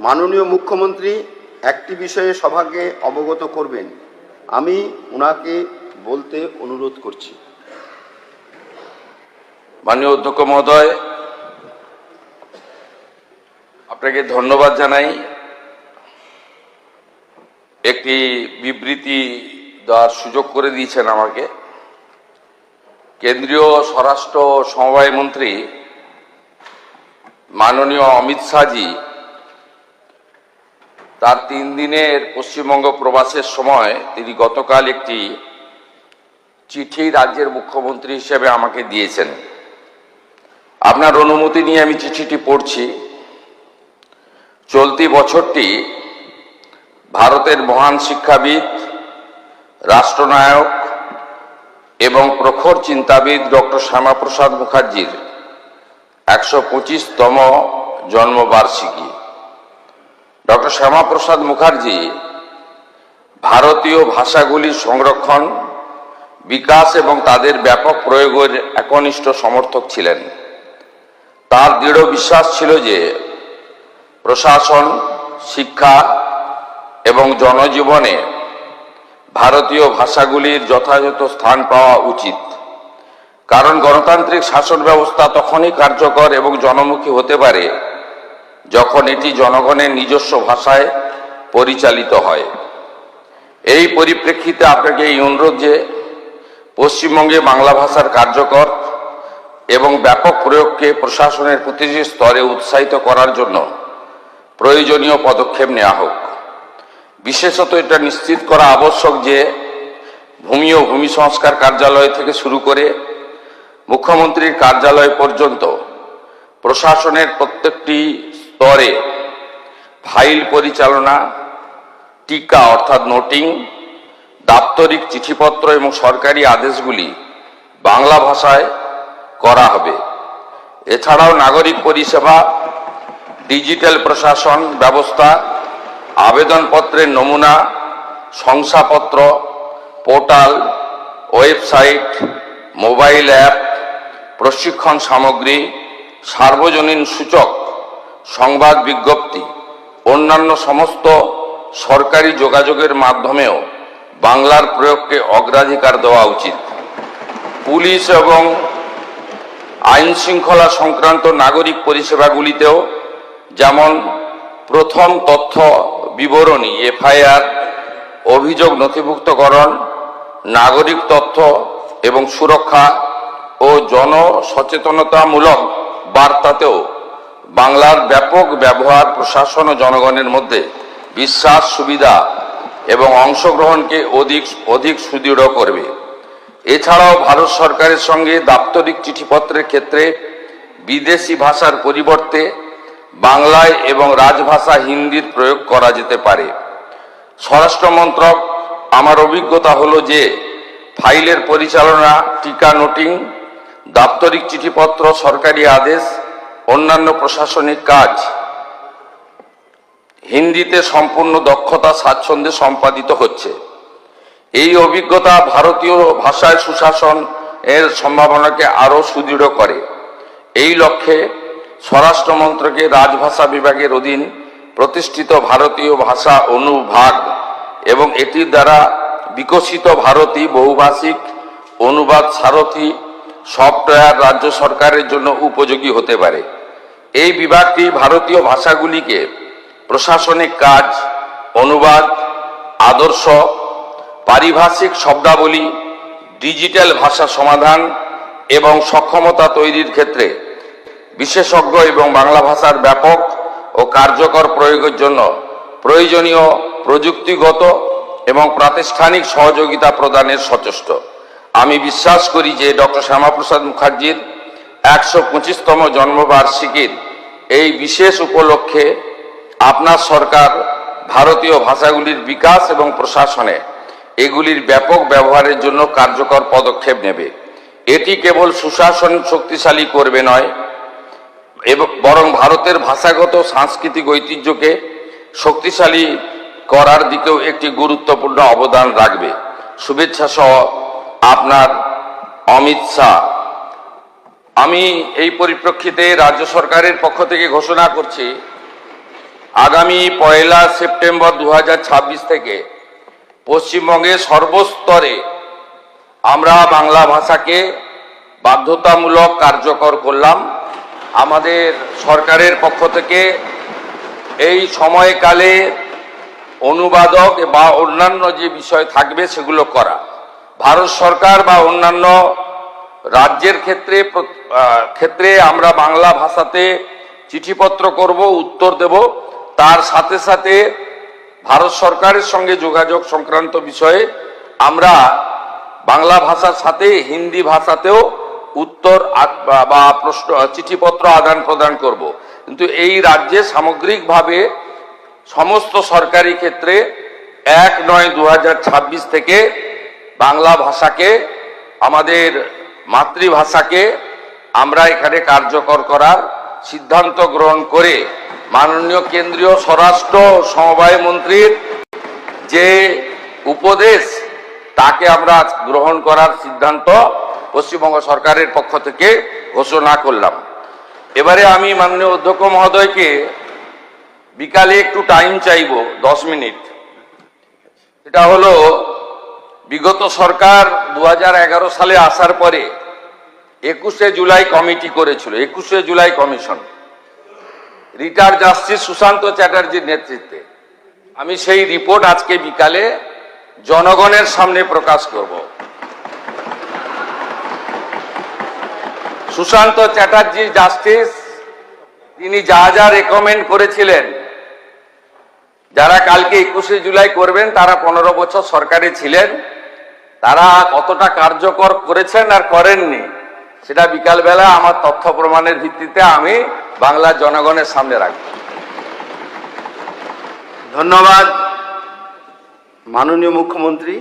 মাননীয় মুখ্যমন্ত্রী একটি বিষয়ে সভাকে অবগত করবেন, আমি ওনাকে বলতে অনুরোধ করছি। মাননীয় অধ্যক্ষ মহোদয়, আপনাকে ধন্যবাদ জানাই। একটি বিবৃতি দেওয়ার সুযোগ করে দিয়েছেন আমাকে। কেন্দ্রীয় স্বরাষ্ট্র সমবায় মন্ত্রী মাননীয় অমিত শাহজি তার 3 দিনের পশ্চিমবঙ্গ প্রবাসের সময় তিনি গতকাল একটি চিঠি রাজ্যের মুখ্যমন্ত্রী হিসেবে আমাকে দিয়েছেন। আপনার অনুমতি নিয়ে আমি চিঠিটি পড়ছি। চলতি বছরটি ভারতের মহান শিক্ষাবিদ, রাষ্ট্রনায়ক এবং প্রখর চিন্তাবিদ ডক্টর শ্যামাপ্রসাদ মুখার্জির 125তম জন্মবার্ষিকী। ডক্টর শ্যামাপ্রসাদ মুখার্জি ভারতীয় ভাষাগুলির সংরক্ষণ, বিকাশ এবং তাদের ব্যাপক প্রয়োগের একনিষ্ঠ সমর্থক ছিলেন। তার দৃঢ় বিশ্বাস ছিল যে প্রশাসন, শিক্ষা এবং জনজীবনে ভারতীয় ভাষাগুলির যথাযথ স্থান পাওয়া উচিত, কারণ গণতান্ত্রিক শাসন ব্যবস্থা তখনই কার্যকর এবং জনমুখী হতে পারে যখন এটি জনগণের নিজস্ব ভাষায় পরিচালিত হয়। এই পরিপ্রেক্ষিতে আপনাকে এই অনুরোধ যে পশ্চিমবঙ্গে বাংলা ভাষার কার্যকর এবং ব্যাপক প্রয়োগকে প্রশাসনের প্রতিটি স্তরে উৎসাহিত করার জন্য প্রয়োজনীয় পদক্ষেপ নেওয়া হোক। বিশেষত এটা নিশ্চিত করা আবশ্যক যে ভূমি ও ভূমি সংস্কার কার্যালয় থেকে শুরু করে মুখ্যমন্ত্রীর কার্যালয় পর্যন্ত প্রশাসনের প্রত্যেকটি স্তরে ফাইল পরিচালনা, টিকা অর্থাৎ নোটিং, দাপ্তরিক চিঠিপত্র এবং সরকারি আদেশগুলি বাংলা ভাষায় করা হবে। এছাড়াও নাগরিক পরিষেবা, ডিজিটাল প্রশাসন ব্যবস্থা, আবেদনপত্রের নমুনা, শংসাপত্র, পোর্টাল, ওয়েবসাইট, মোবাইল অ্যাপ, প্রশিক্ষণ সামগ্রী, সার্বজনীন সূচক, সংবাদ বিজ্ঞপ্তি, অন্যান্য সমস্ত সরকারি যোগাযোগের মাধ্যমেও বাংলার প্রয়োগকে অগ্রাধিকার দেওয়া উচিত। পুলিশ এবং আইন শৃঙ্খলা সংক্রান্ত নাগরিক পরিষেবাগুলিতেও যেমন প্রথম তথ্য বিবরণী, এফআইআর, অভিযোগ নথিভুক্তকরণ, নাগরিক তথ্য এবং সুরক্ষা ও জনসচেতনতামূলক বার্তাতেও বাংলার ব্যাপক ব্যবহার প্রশাসন ও জনগণের মধ্যে বিশ্বাস, সুবিধা এবং অংশগ্রহণকে অধিক সুদৃঢ় করবে। এছাড়াও ভারত সরকারের সঙ্গে দাপ্তরিক চিঠিপত্রের ক্ষেত্রে বিদেশি ভাষার পরিবর্তে বাংলায় এবং রাজভাষা হিন্দির প্রয়োগ করা যেতে পারে। স্বরাষ্ট্র মন্ত্রক, আমার অভিজ্ঞতা হলো যে ফাইলের পরিচালনা, টিকা নোটিং, দাপ্তরিক চিঠিপত্র, সরকারি আদেশ, অন্যান্য প্রশাসনিক কাজ হিন্দিতে সম্পূর্ণ দক্ষতা স্বাচ্ছন্দ্যে সম্পাদিত হচ্ছে। এই অভিজ্ঞতা ভারতীয় ভাষায় সুশাসন এর সম্ভাবনাকে আরও সুদৃঢ় করে। এই লক্ষ্যে স্বরাষ্ট্র মন্ত্রকের রাজভাষা বিভাগের অধীন প্রতিষ্ঠিত ভারতীয় ভাষা অনুভাগ এবং এটির দ্বারা বিকশিত ভারতী বহুভাষিক অনুবাদ সারথী সফটওয়্যার রাজ্য সরকারের জন্য উপযোগী হতে পারে। এই বিভাগটি ভারতীয় ভাষাগুলিকে প্রশাসনিক কাজ, অনুবাদ, আদর্শ, পারিভাষিক শব্দাবলী, ডিজিটাল ভাষা সমাধান এবং সক্ষমতা তৈরির ক্ষেত্রে বিশেষজ্ঞ এবং বাংলা ভাষার ব্যাপক ও কার্যকর প্রয়োগের জন্য প্রয়োজনীয় প্রযুক্তিগত এবং প্রাতিষ্ঠানিক সহযোগিতা প্রদানের সচেষ্ট। আমি বিশ্বাস করি যে ডক্টর শ্যামাপ্রসাদ মুখার্জির 125তম জন্মবার্ষিকীর এই বিশেষ উপলক্ষে আপনার সরকার ভারতীয় ভাষাগুলির বিকাশ এবং প্রশাসনে এগুলির ব্যাপক ব্যবহারের জন্য কার্যকর পদক্ষেপ নেবে। এটি কেবল সুশাসন শক্তিশালী করবে নয়, বরং ভারতের ভাষাগত সাংস্কৃতিক ঐতিহ্যকে শক্তিশালী করার দিকেও একটি গুরুত্বপূর্ণ অবদান রাখবে। শুভেচ্ছা সহ আপনার অমিত শাহ। আমি এই পরিপ্রেক্ষিতে রাজ্য সরকারের পক্ষ থেকে ঘোষণা করছি, আগামী 1 সেপ্টেম্বর 2026 থেকে পশ্চিমবঙ্গে সর্বস্তরে আমরা বাংলা ভাষাকে বাধ্যতামূলক কার্যকর করলাম। আমাদের সরকারের পক্ষ থেকে এই সময়কালে অনুবাদক বা অন্যান্য যে বিষয় থাকবে সেগুলো করা। ভারত সরকার বা অন্যান্য রাজ্যের ক্ষেত্রে আমরা বাংলা ভাষাতে চিঠিপত্র করব, উত্তর দেব। তার সাথে সাথে ভারত সরকারের সঙ্গে যোগাযোগ সংক্রান্ত বিষয়ে আমরা বাংলা ভাষার সাথে হিন্দি ভাষাতেও উত্তর বা প্রশ্ন চিঠিপত্র আদান প্রদান করব। কিন্তু এই রাজ্যে সামগ্রিকভাবে সমস্ত সরকারি ক্ষেত্রে 1/9/2026 থেকে বাংলা ভাষাকে, আমাদের মাতৃভাষাকে আমরা এখানে কার্যকর করার সিদ্ধান্ত গ্রহণ করে মাননীয় কেন্দ্রীয় স্বরাষ্ট্র সমবায় মন্ত্রীর যে উপদেশ তাকে আমরা গ্রহণ করার সিদ্ধান্ত পশ্চিমবঙ্গ সরকারের পক্ষ থেকে ঘোষণা করলাম। এবারে আমি মাননীয় অধ্যক্ষ মহোদয়কে বিকালে একটু টাইম চাইব, 10 মিনিট। এটা হলো বিগত সরকার 2011 সালে আসার পরে 21শে জুলাই কমিটি করেছিল, 21শে জুলাই কমিশন, রিটায়ার্ড জাস্টিস সুশান্ত চ্যাটার্জির নেতৃত্বে। আমি সেই রিপোর্ট আজকে বিকালে জনগণের সামনে প্রকাশ করব। সুশান্ত চ্যাটার্জি জাস্টিস, তিনি যা যা রেকমেন্ড করেছিলেন, যারা কালকে 21শে জুলাই করবেন তারা 15 বছর সরকারে ছিলেন, তারা কতটা কার্যকর করেছেন আর করেননি সেটা বিকালবেলা আমার তথ্য প্রমাণের ভিত্তিতে আমি বাংলার জনগণের সামনে রাখব। ধন্যবাদ মাননীয় মুখ্যমন্ত্রী।